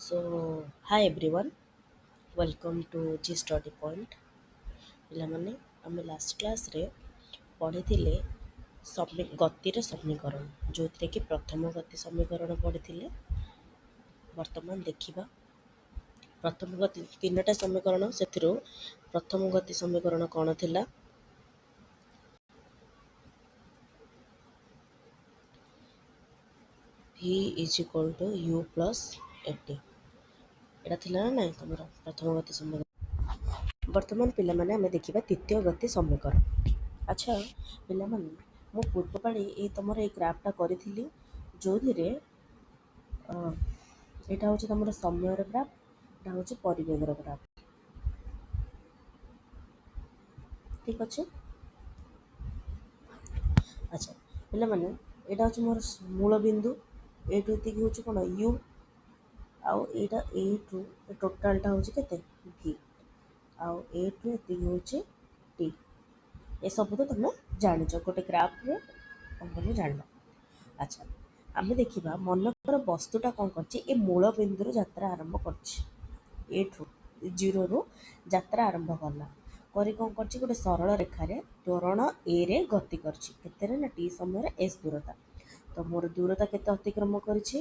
So, hi everyone, welcome to G Study Point. ପିଲାମାନେ ଆମେ last କ୍ଲାସ୍ରେ ପଢ଼ିଥିଲେ ଗତିର ସମୀକରଣ ଯେଉଁଥିରେ କି ପ୍ରଥମ ଗତି ସମୀକରଣ ପଢ଼ିଥିଲେ। ବର୍ତ୍ତମାନ ଦେଖିବା ପ୍ରଥମ ଗତି ତିନିଟା ସମୀକରଣ, ସେଥିରୁ ପ୍ରଥମ ଗତି ସମୀକରଣ କ'ଣ ଥିଲା? V is equal to U plus AT। ଏଇଟା ଥିଲା ନା ନାଇଁ ତମର ପ୍ରଥମ ଗତି ସମୀକରଣ। ବର୍ତ୍ତମାନ ପିଲାମାନେ ଆମେ ଦେଖିବା ତୃତୀୟ ଗତି ସମୀକରଣ। ଆଚ୍ଛା ପିଲାମାନେ, ମୁଁ ପୂର୍ବ ପାଳି ତମର ଏଇ ଗ୍ରାଫଟା କରିଥିଲି, ଯେଉଁଥିରେ ଏଇଟା ହେଉଛି ତମର ସମୟର ଗ୍ରାଫ, ଏଇଟା ହେଉଛି ପରିବେଗର ଗ୍ରାଫ। ଠିକ୍ ଅଛି। ଆଚ୍ଛା ପିଲାମାନେ, ଏଇଟା ହେଉଛି ମୋର ମୂଳ ବିନ୍ଦୁ, ଏଇଠୁ ଏତିକି ହେଉଛି କ'ଣ ୟୁ, ଆଉ ଏଇଟା ଏଇଠୁ ଟୋଟାଲଟା ହେଉଛି କେତେ ଭି, ଆଉ ଏଇଠୁ ଏତିକି ହେଉଛି ଟି। ଏସବୁ ତ ତୁମେ ଜାଣିଛ, ଗୋଟେ ଗ୍ରାଫରେ ତୁମେ ଜାଣିଲ। ଆଚ୍ଛା ଆମେ ଦେଖିବା, ମନେକର ବସ୍ତୁଟା କ'ଣ କରିଛି, ଏ ମୂଳ ବିନ୍ଦୁରୁ ଯାତ୍ରା ଆରମ୍ଭ କରିଛି, ଏଠୁ ଜିରୋରୁ ଯାତ୍ରା ଆରମ୍ଭ କଲା କରି କ'ଣ କରିଛି, ଗୋଟେ ସରଳ ରେଖାରେ ତ୍ୱରଣ ଏରେ ଗତି କରିଛି। କେତେରେ ନା ଟି ସମୟରେ ଏସ୍ ଦୂରତା। ତ ମୋର ଦୂରତା କେତେ ଅତିକ୍ରମ କରିଛି?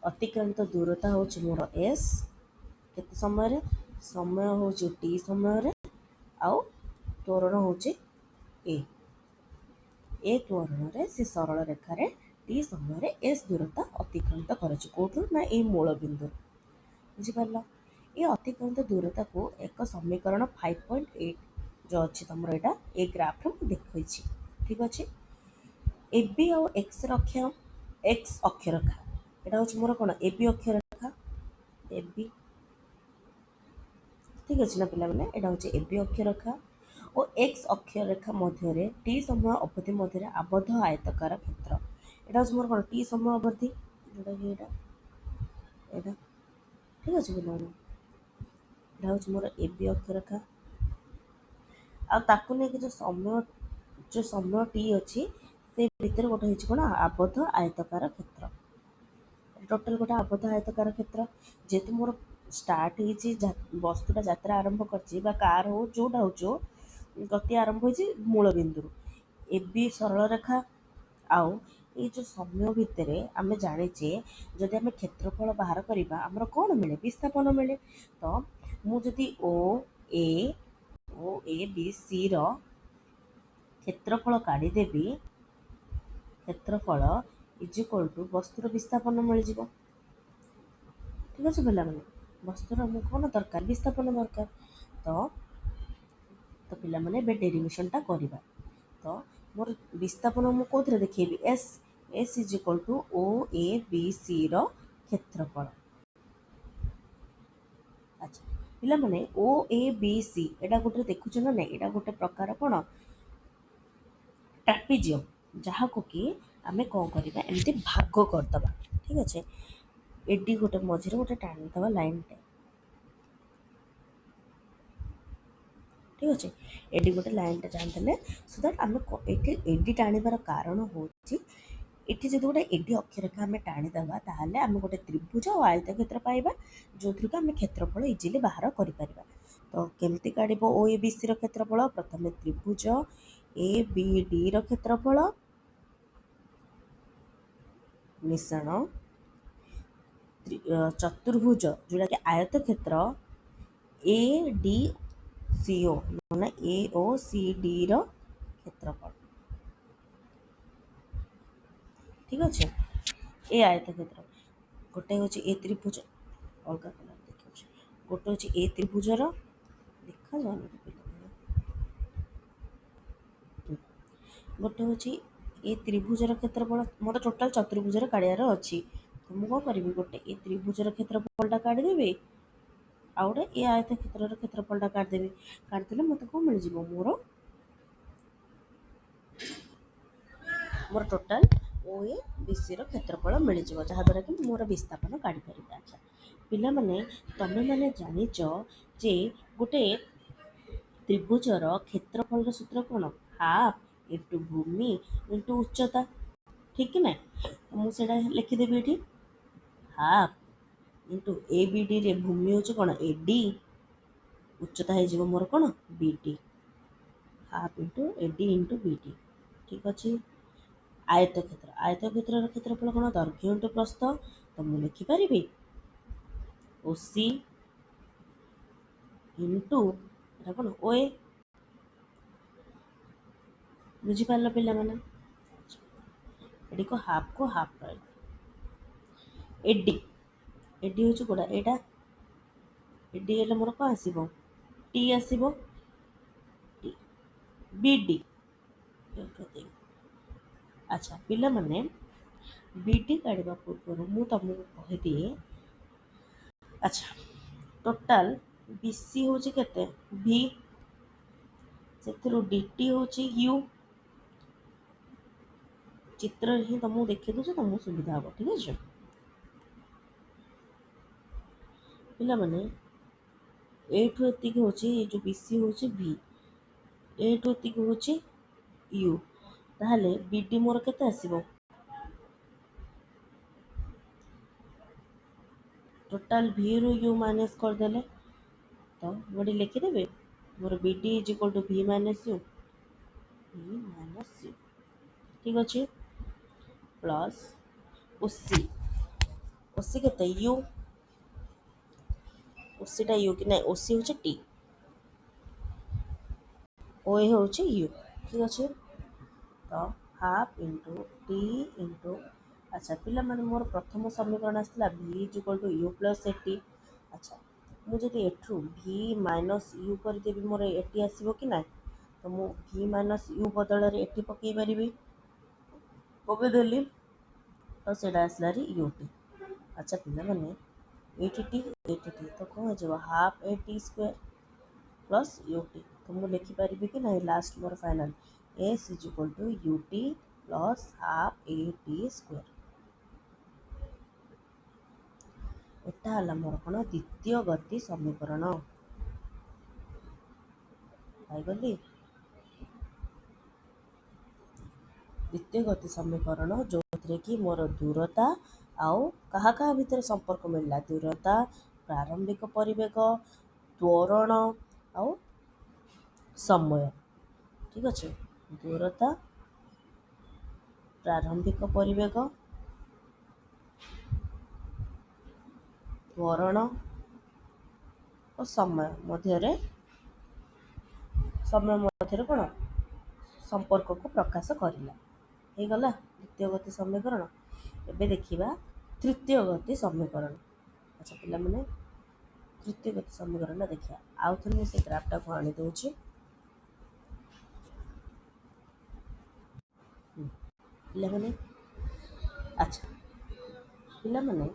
ଅତିକ୍ରାନ୍ତ ଦୂରତା ହେଉଛି ମୋର ଏସ୍। କେତେ ସମୟରେ? ସମୟ ହେଉଛି ଟି ସମୟରେ, ଆଉ ତ୍ୱରଣ ହେଉଛି ଏ। ଏ ତ୍ୱରଣରେ ସେ ସରଳ ରେଖାରେ ଟି ସମୟରେ ଏସ୍ ଦୂରତା ଅତିକ୍ରାନ୍ତ କରୁଛି। କେଉଁଠୁ ନା ଏଇ ମୂଳ ବିନ୍ଦୁ। ବୁଝିପାରିଲ? ଏ ଅତିକ୍ରାନ୍ତ ଦୂରତାକୁ ଏକ ସମୀକରଣ 5.8 ଯେଉଁ ଅଛି ତମର, ଏଇଟା ଏ ଗ୍ରାଫରେ ମୁଁ ଦେଖାଇଛି। ଠିକ୍ ଅଛି। ଏ ବି ଆଉ ଏକ୍ସ ଅକ୍ଷରେଖା, ଏଇଟା ହେଉଛି ମୋର କ'ଣ ଏ ବି ଅକ୍ଷରେଖା, ଏ ବି। ଠିକ୍ ଅଛି ନା ପିଲାମାନେ, ଏଇଟା ହେଉଛି ଏ ବି ଅକ୍ଷରେଖା ଓ ଏକ୍ସ ଅକ୍ଷରେଖା ମଧ୍ୟରେ ଟି ସମୟ ଅବଧି ମଧ୍ୟରେ ଆବଦ୍ଧ ଆୟତକାର କ୍ଷେତ୍ର। ଏଇଟା ହେଉଛି ମୋର କ'ଣ ଟି ସମୟ ଅବଧି, ଯେଉଁଟାକି ଏଇଟା। ଠିକ୍ ଅଛି ପିଲାମାନେ, ଏଇଟା ହେଉଛି ମୋର ଏ ବି ଅକ୍ଷରେଖା, ଆଉ ତାକୁ ନେଇକି ଯେଉଁ ସମୟ ଟି ଅଛି, ସେ ଭିତରେ ଗୋଟେ ହେଇଛି କ'ଣ ଆବଦ୍ଧ ଆୟତକାର କ୍ଷେତ୍ର। ଟୋଟାଲ ଗୋଟେ ଆବଦ୍ଧ ଆୟତକାର କ୍ଷେତ୍ର। ଯେହେତୁ ମୋର ଷ୍ଟାର୍ଟ ହେଇଛି, ବସ୍ତୁଟା ଯାତ୍ରା ଆରମ୍ଭ କରିଛି, ବା କାର ହଉ ଯେଉଁଟା ହଉ ଗତି ଆରମ୍ଭ ହେଇଛି ମୂଳ ବିନ୍ଦୁରୁ। ଏ ବି ସରଳ ରେଖା, ଆଉ ଏଇ ଯେଉଁ ସମୟ ଭିତରେ ଆମେ ଜାଣିଛେ, ଯଦି ଆମେ କ୍ଷେତ୍ରଫଳ ବାହାର କରିବା ଆମର କ'ଣ ମିଳେ? ବିସ୍ଥାପନ ମିଳେ। ତ ମୁଁ ଯଦି ଓ ଏ ବି ସି ର କ୍ଷେତ୍ରଫଳ କାଢ଼ିଦେବି, କ୍ଷେତ୍ରଫଳ ଇଜ୍ ଇକ୍ୱାଲ୍ ଟୁ ବସ୍ତୁର ବିସ୍ଥାପନ ମିଳିଯିବ। ଠିକ୍ ଅଛି ପିଲାମାନେ, ବସ୍ତୁର ଆମକୁ କ'ଣ ଦରକାର? ବିସ୍ଥାପନ ଦରକାର। ତ ପିଲାମାନେ ଏବେ ଡେରିଭେସନ୍ଟା କରିବା। ତ ମୋର ବିସ୍ଥାପନ ମୁଁ କେଉଁଥିରେ ଦେଖେଇବି? S is equal to O A B C ର କ୍ଷେତ୍ରଫଳ। ଆଚ୍ଛା ପିଲାମାନେ, ଓ ଏ ବି ସି ଏଇଟା ଗୋଟେ ଦେଖୁଛ ନା ନାଇଁ? ଏଇଟା ଗୋଟେ ପ୍ରକାର କ'ଣ ଟ୍ରାପିଜିୟମ୍, ଯାହାକୁ କି ଆମେ କ'ଣ କରିବା, ଏମିତି ଭାଗ କରିଦେବା। ଠିକ୍ ଅଛି। ଏଡି ଗୋଟେ ମଝିରେ ଗୋଟେ ଟାଣିଦେବା ଲାଇନ୍ଟେ। ଠିକ୍ ଅଛି। ଏଡି ଗୋଟେ ଲାଇନ୍ଟେ ଟାଣିଦେଲେ ସୋ ଦ୍ୟାଟ୍ ଆମେ ଏଠି ଏଡି ଟାଣିବାର କାରଣ ହେଉଛି, ଏଠି ଯଦି ଗୋଟେ ଏଡି ଅକ୍ଷରେଖା ଆମେ ଟାଣିଦେବା, ତାହେଲେ ଆମେ ଗୋଟେ ତ୍ରିଭୁଜ ଆଉ ଆୟତକ୍ଷେତ୍ର ପାଇବା, ଯେଉଁଥିରୁ କି ଆମେ କ୍ଷେତ୍ରଫଳ ଇଜିଲି ବାହାର କରିପାରିବା। ତ କେମିତି କାଢ଼ିବ ଓ ଏ ବି ସି ର କ୍ଷେତ୍ରଫଳ? ପ୍ରଥମେ ତ୍ରିଭୁଜ ଏ ବି ଡି ର କ୍ଷେତ୍ରଫଳ ମିଶ୍ରଣ ଚତୁର୍ଭୁଜ ଯେଉଁଟାକି ଆୟତକ୍ଷେତ୍ର ଏ ଡି ସି ଓ, ମାନେ ଏ ଓ ସି ଡି ର କ୍ଷେତ୍ରଫଳ। ଠିକ୍ ଅଛି। ଏ ଆୟତକ୍ଷେତ୍ର ଗୋଟେ ହେଉଛି ଏ ତ୍ରିଭୁଜ, ଅଲଗା କଲର୍ ଦେଖାଉଛି, ଗୋଟେ ହେଉଛି ଏ ତ୍ରିଭୁଜର, ଦେଖାଯାଉନି ଗୋଟେ ହେଉଛି ଏ ତ୍ରିଭୁଜର କ୍ଷେତ୍ରଫଳ। ମୋର ଟୋଟାଲ୍ ଚତୁର୍ଭୁଜର କାଢ଼ିବାର ଅଛି। ତ ମୁଁ କ'ଣ କରିବି, ଗୋଟେ ଏ ତ୍ରିଭୁଜର କ୍ଷେତ୍ରଫଳଟା କାଢ଼ିଦେବି, ଆଉ ଗୋଟେ ଏ ଆୟତକ୍ଷେତ୍ରର କ୍ଷେତ୍ରଫଳଟା କାଢ଼ିଦେବି। କାଢ଼ିଦେଲେ ମୋତେ କ'ଣ ମିଳିଯିବ? ମୋର ଟୋଟାଲ୍ ଓ ଏ ବି ସି ର କ୍ଷେତ୍ରଫଳ ମିଳିଯିବ, ଯାହାଦ୍ୱାରା କି ମୁଁ ମୋର ବିସ୍ଥାପନ କାଢ଼ିପାରିବି। ଆଚ୍ଛା ପିଲାମାନେ, ତମେମାନେ ଜାଣିଛ ଯେ ଗୋଟେ ତ୍ରିଭୁଜର କ୍ଷେତ୍ରଫଳର ସୂତ୍ର କ'ଣ? ହାଫ୍ ଇଣ୍ଟୁ ଭୂମି ଇଣ୍ଟୁ ଉଚ୍ଚତା। ठीक कि ना मुझे लिखिदेवी ये half into a b d रे भूमि हूँ कौन ए डी उच्चता हो मोर कौन b t half into a d into b t ठीक अच्छे आयतक्षेत्र क्षेत्रफल कौन दैर्घ्य इंटू प्रस्थ तो मुझे लिखिपारि ओ सी इंटू एटा कौन ओ ए बुझिपार पिला मैंने एटी को हाफ रही एडी एडी हूँ कौटा यहाँ एडी हेल्ले मोर कौन आसो टी आसो टी बी डी अच्छा पिला माने बीटी काढ़ा पूर्व मु तुमको कहीदिए अच्छा टोटाल बीसी हूँ केते भी से डीटी हूँ यू चित्र ही तुमको देखी दूसरे तुमको सुविधा हम ठीक है पिला माने एठू एतिक हूँ जो बीसी हूँ भी एठू एतिक हूँ यू ताहले बीडी मोर केते आसीबो टोटाल भी रु यू माइनस करदेले तो गोटे लिखिदेवे मोर बीडी इज इक्वल टू भी माइनस यू ठीक अच्छे प्लस ओसी ओसी केते यू ओसीटा यू कि ना ओसी हूँ टी ओ ए हूँ यू ठीक अच्छे तो हाफ इंटू टी इंटू अच्छा पिला माने मोर प्रथम समीकरण आसला v is equal to u plus a t अच्छा मुझे एठू भी माइनस यू करदेवी मोर एटी आसो कि ना तो मु भी माइनस यू बदल में एटी पकई पारि पकईदेली तो सीटा आसला यू टी अच्छा पिला माने एटी टी तो कौन हो half a t square plus u t तो मुझे लिखिपारि कि ना लास्ट मोर final s is equal to u t plus half a t square एटा हला मोर कौन द्वितीय गति समीकरण पाइगली द्वितीय गति समीकरण जो कि मोर दूरता आउ कहा कहा भितर संपर्क मिलला दूरता प्रारंभिक परिवेग त्वरण आउ समय ठीक अच्छे दूरता प्रारंभिक परिवेग त्वरण और समय मध्य कौन संपर्क को प्रकाश करला हो गला द्वितीय गति समीकरण एबे देखिबा तृतीय गति समीकरण अच्छा पिला माने तृतीय गति समीकरण देखिया आउ थोड़ी मुझे ग्राफटा को आनी दूची पिला माने अच्छा पिला माने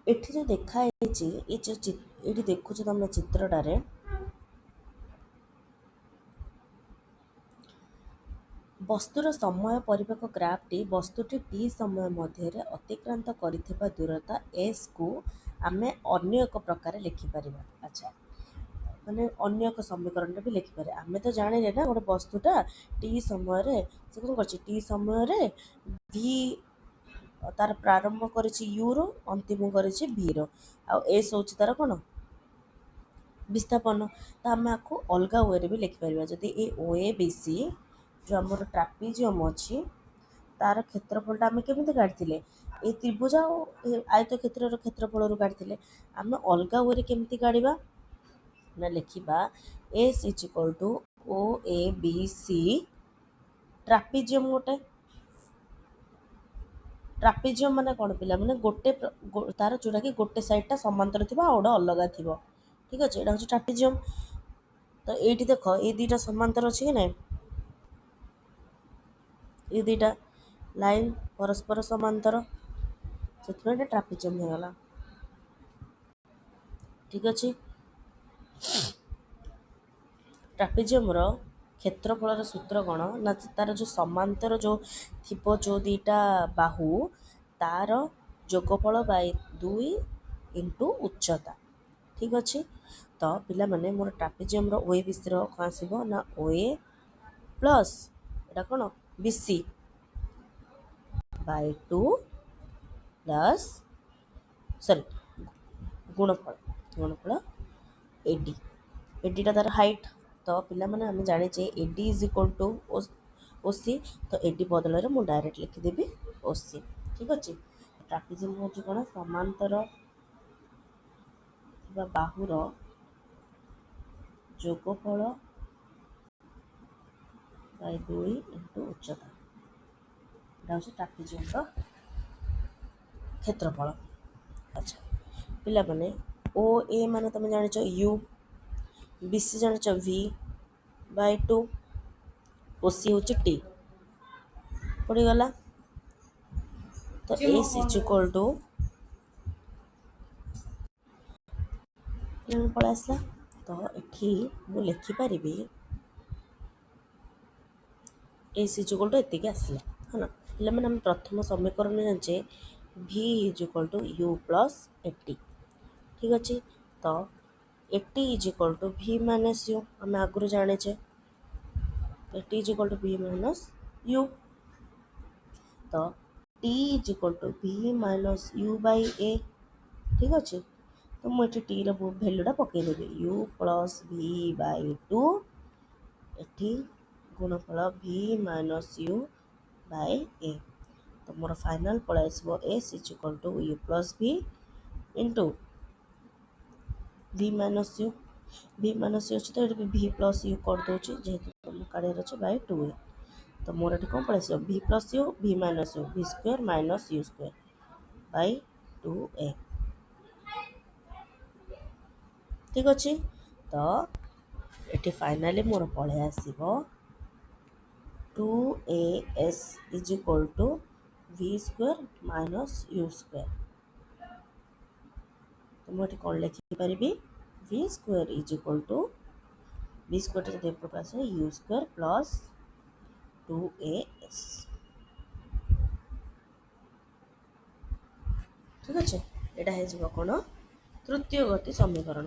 एठी जो देखा है ये जो ये देखु तुम चित्रटारे वस्तुर समय परिवेक ग्राफटी वस्तुटी टी समय मध्य अतिक्रांत करिथिबा दूरता एस को आमे अन्य एक प्रकार लिखिपर अच्छा माने अन्य एक समीकरण भी लिखिपर आमे तो जाने ना गोटे वस्तुटा टी समय से कौन कर टी समय भी तार प्रारंभ करिछि यू रो अंतिम करिछि भी रो आ एस होछि तार कौन विस्थापन तो आम आपको अलग वे भी लिखिपर जदि ए ओ ए बी सी जो आम ट्रापिजियम अच्छी तार क्षेत्रफलटा आम केमी काढ़ी ये त्रिभुज आयत क्षेत्र क्षेत्रफल काढ़ी आम अलग वे केमी काढ़ा ना लिखा S is equal to O A B C trapezium गोटे ट्रापिजियम माने कौन पिला माने गोटे तार जोटा कि गोटे साइडटा समांतर थी गोटे अलग थी ठीक अच्छे यहाँ हूँ ट्रापिजियम तो ये देख ये दुईटा समांतर अच्छे कि ना ये दुईटा लाइन परस्पर समांतर से ट्रापिजियम हो गला ठीक अच्छे ट्रापिजियम क्षेत्रफल सूत्र कौन ना तार जो समांतर जो थी जो दुईटा बाहु तार जोगफल बाय 2 इंटू उच्चता ठीक अच्छे तो पिला माने मोर ट्रापिजियम ओ ए बी सी कौन आसो ना ओ ए प्लस एटा कौन B C by 2 plus sorry गुणफल एडी एडीटा तार हाइट तो पिला माने आम जाने AD is equal to OC तो एडी बदल में मुझे डायरेक्ट लिखिदेवी ओसी ठीक अच्छे। ट्रापेजियम हूँ कौन समांतर बाहुर जोगफल बाय 2 इंटू उच्चता यहाँ हूँ ट्रापेजियम क्षेत्रफल। अच्छा पिला माने ओ ए माने तुम जान यू बीसी जान वी बाय 2 ओसी हूँ टी पड़गला तो एस इज इक्वल टू पलि आसला तो ये मुझे लिखिपारि एस इज इक्वल टू एतिक आसला है ना पे मैंने प्रथम समीकरण जाचे v is equal to u plus a t ठीक अच्छे। तो a t is equal to v minus u आम आगुरी जाने a t is equal to v minus u तो t is equal to v minus u by a ठीक अच्छे। तो मुझे टी भैल्यूटा पकईदेवी u plus v by 2 a t गुणफल भि माइनस यू बाय ए तो मोर फाइनाल पलि आसो s is equal to u plus v into v minus u अच्छे तो ये भि प्लस यू कर दूसरी जेहेतु तुम काढ़ अच्छे बाय 2 तो मोर ये कौन पलि भि प्लस यू भि माइनस यू भि square minus you square by 2a ठीक अच्छे। तो ये फाइनाली मोर पलि आसो 2as इज इक्वल टू भि स्क्वायर माइनस यू स्क्वायर तो मुझे कौन लिखिपारि भि स्क्वायर इज इक्वल टू भि स्क्वायर जब एपट आस यू स्क्वायर प्लस 2as ठीक अच्छे। यहाँ हो कौन तृतीय गति समीकरण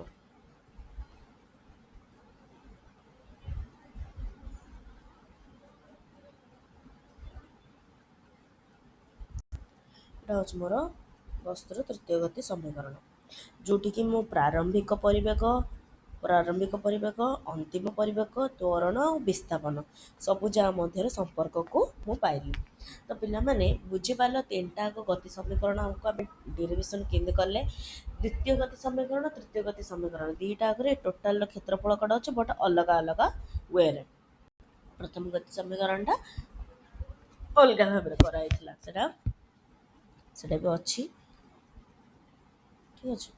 यहाँ हूँ मोर वस्तुर तृतीय गति समीकरण जोटि कि मो प्रारंभिक परिवेग अंतिम परिवेग त्वरण और विस्थापन सबू जहाँ मध्य संपर्क को मु पाइली। तो पिला माने बुझीपार तीन टाक गति समीकरण को आम डेरिवेशन केमती कले द्वितीय गति समीकरण तृतीय गति समीकरण दीटाक टोटाल क्षेत्रफल कड़ा अच्छे बट अलग अलग वे प्रथम गति समीकरण अलग भाव कराई सेटा भी अच्छी ठीक अच्छे।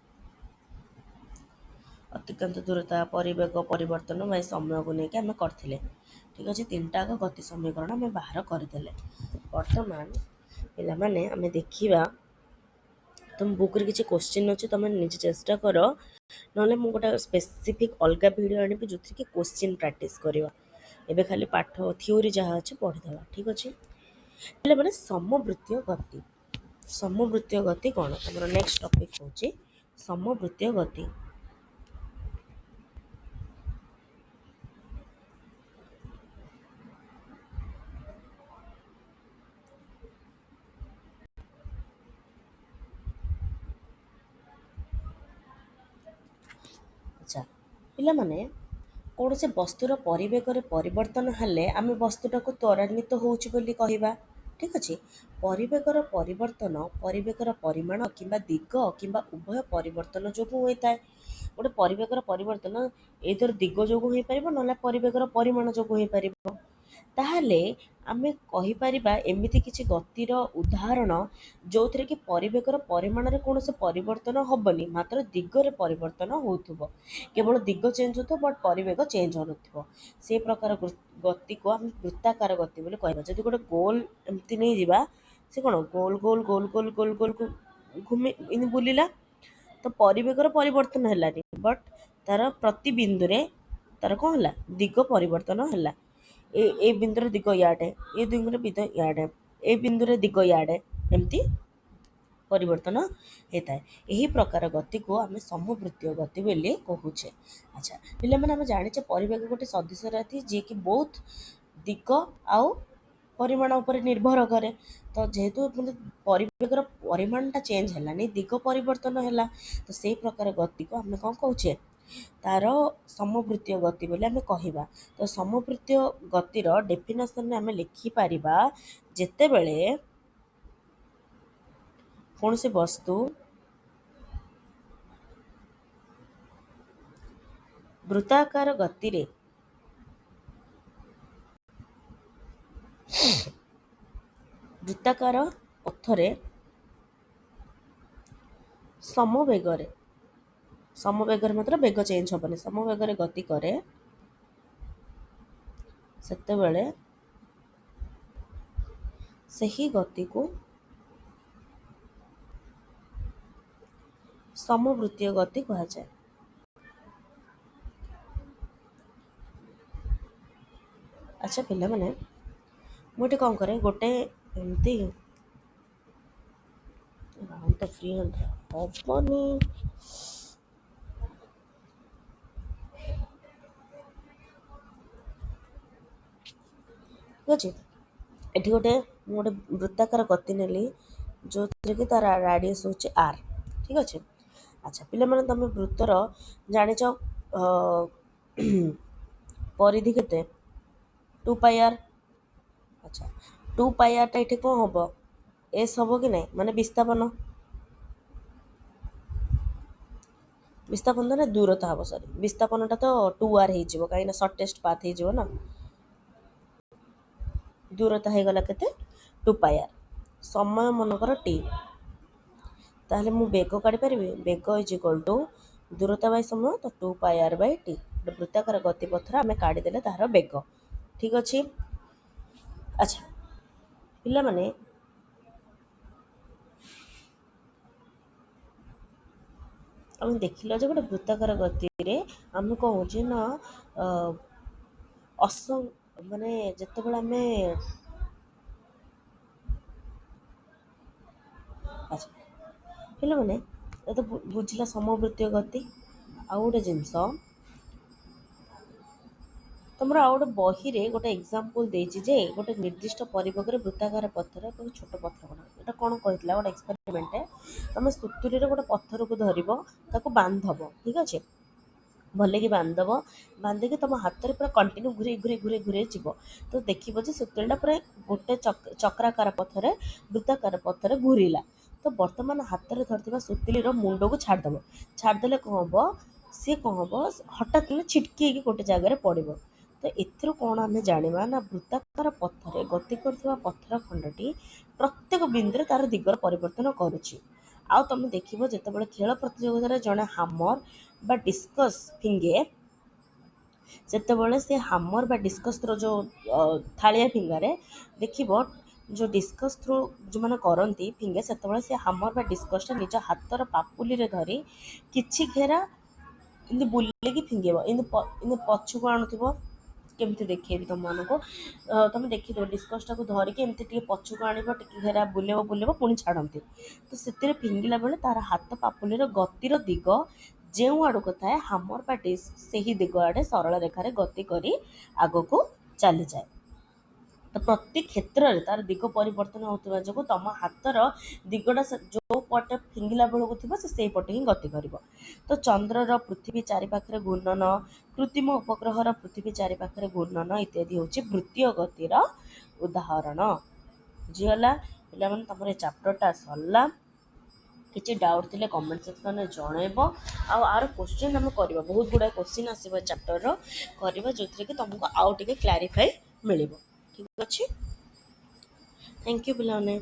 अतिक्रांत दूरता परिवेग परिवर्तन भाई समय को लेकिन आम करते ठीक अच्छे तीन टाक गति समीकरण आम बाहर करदे। बर्तमान पे आम देखा तुम बुक रे किसी क्वेश्चन अच्छे तुम निजे चेष्टा कर ना गोटे स्पेसिफिक अलग वीडियो आनी जो कि क्वेश्चन प्रैक्टिस करवा एबे खाली पाठ थ्योरी जहाँ अच्छे पढ़ीदे ठीक अच्छे। पे मैंने समवृत्तीय गति कौन आम नेक्स्ट टॉपिक हूँ समवृत्तीय गति। अच्छा पिला माने कौन से वस्तुर परिवेगर परिवर्तन हेले आम वस्तुटा को त्वरान्वित होउछि बोली कहिबा ठीक अच्छे। परिवेगर परिवर्तन परिवेगर परिमाण किंबा दिग किंबा उभय परिवर्तन जो होता है गोटे परिवेगर परिवर्तन एदर दिग जो हो पार ना परिवेगर परिमाण जो हो पार ताहले आमे कहिपारिबा एमिति किछि गतिर उदाहरण जो थे कि परिवेगर परिमाण में कौन से परिवर्तन हेनी मात्र दिगरे परिवर्तन होथुबो केवल दिग चेंज हो बट परिवेग चेंज हो से प्रकार गति को आम वृत्ताकार गति बोली कहबा जदि गोटे गोल एमती नहीं जिबा से कौन गोल गोल गोल गोल गोल गोल घूमी बुलिला तो परिवेगर परिवर्तन है बट तार प्रति बिंदु रे तार कौन है दिग परिवर्तन है ए बिंदुर दिग इयाडे ए बिंदुर इयाडे ए बिंदुर दिग इयाडे एमती परिवर्तन होता है यही प्रकार गति को आम समवृत्तीय गति बोली कहूचे। अच्छा पे मैंने आम जाने परिवेग गोटे सदृश राशि जी कि बहुत दिग आउ परिमाण उपर निर्भर करे। तो जेहेतु मतलब परिवेगर परिमाणटा चेंज हेलानी दिग परिवर्तन है, तो से प्रकार गति को आम कौन कौचे तार समवृत्तीय गति बोली आम कहवा। तो समवृत्तीय गतिर डेफिनेसन आम लिखिपर जेतेबेले कौन से वस्तु वृत्ताकार गति रे वृत्ताकार पथरे समवेगरे समवेगर मतलब बेग चेंज हेनी समवेगर गति करे सेतेबेले सही गति को समवृत्तीय गति कहा जाए। अच्छा पिला माने मुझे कौन करे गोटे एमती तो फ्री हेनी ठीक अच्छे। एटी गोटे गोटे वृत्ताकार गति नेली जो कि तार राडियस होचे आर ठीक अच्छे। अच्छा पिला माने तुम वृत्तर जानिच परिधि केते 2πr। अच्छा 2πr टा ये कौन हम एस हम कि नहीं माने विस्थापन विस्थापन ना दूरता हम सॉरी विस्थापनटा तो 2r हो कहीं सर्टेस्ट पाथ हो ना दूरता हो गला केते 2πr समय मनकर टी ताहले मु बेग काढ़ी पारिबे बेग इज इक्वल टू दूरता बाय समय तो 2πr बाय टी वृत्ताकार गतिपथर आम काढ़ीदेले तार बेग ठीक अच्छे। अच्छा पिला माने आम देखिल जे गोटे वृत्ताकार गति रे आम कौन होचे ना अस माने जितेबाला आम अच्छा पिला माने ये तो बुझला समवृत्तीय गति आउ गोटे जिनस तुम आ गोटे बही रे गोटे एग्जांपल देछि जे गोटे निर्दिष्ट परिवेगर वृत्ताकार पथर एक छोट पत्थर बना एटा कौन कहला गोटे एक्सपेरिमेंट तुम सुतुरी रे गोटे पत्थर को धरब ताको बांधब ठीक अच्छे भले कि बांधब बांधिकी तुम हाथ में पूरा कंटिन्यू घूरे घूरे घूरे घूरे जीव तो देखिए जे सुतुलीटा पूरा गोटे चक्राकार पथर वृत्ताकार पथर घूरला तो बर्तमान हाथ में धरती सुतुलीर मुंड को छाड़देव छाड़देले कौन हम सी कौन हम हठात छिटकी गोटे जगार पड़ो तो एथिरू कौन आम जाना ना वृत्ताकार पथरे गति कर पत्थर खंडटी प्रत्येक बिंदु तार दिगर परिवर्तन करुच्ची। आउ तुम देख जितेबाला खेल प्रतियोगितार जड़े हामर बा डिस्कस फिंगे से हामर बा डिस्कस थ्रो जो थालिया फिंगारे देख जो डिस्कस थ्रो जो मैंने करती फिंगे से हामर बा डिस्कसटा निज हाथर पापुली रे धरी किछि घेरा इमती बुलेकी फिंगेब इमती पछक आणुव केमती देखेबी तुम मानक तुम देखिद डिस्कसटा को धरिकी एमती टे पछक आण घेरा बुलेब बुलेब पुणी छाड़ती तो से फिंगिला बेले तार हाथ पापुलीर गतिर दिग जो आड़क थाए हामर बा डिस्क से ही दिग आड़े सरल रेखार गति करी आग को चली जाए। तो प्रति क्षेत्र में तार दिग परिवर्तन होता जो तुम हाथर दिगटा जो पटे फिंगिला बेलू थी से पटे ही गति कर। तो चंद्रर पृथ्वी चारिपाखे घूर्णन कृत्रिम उपग्रहर पृथ्वी चारिपाखे घूर्णन इत्यादि हूँ वृत्तीय गतिर उदाहरण बुझीगला पे तुम चैप्टरटा सरला किसी डाउट थे कमेंट सेक्शन में जनइब आर क्वेश्चन आम कर बहुत गुड़ा क्वेश्चन आसो चैप्टर करवा जो कि तुमको आउ टे क्लारिफाई मिल ठीक अच्छे। थैंक यू पिलाने।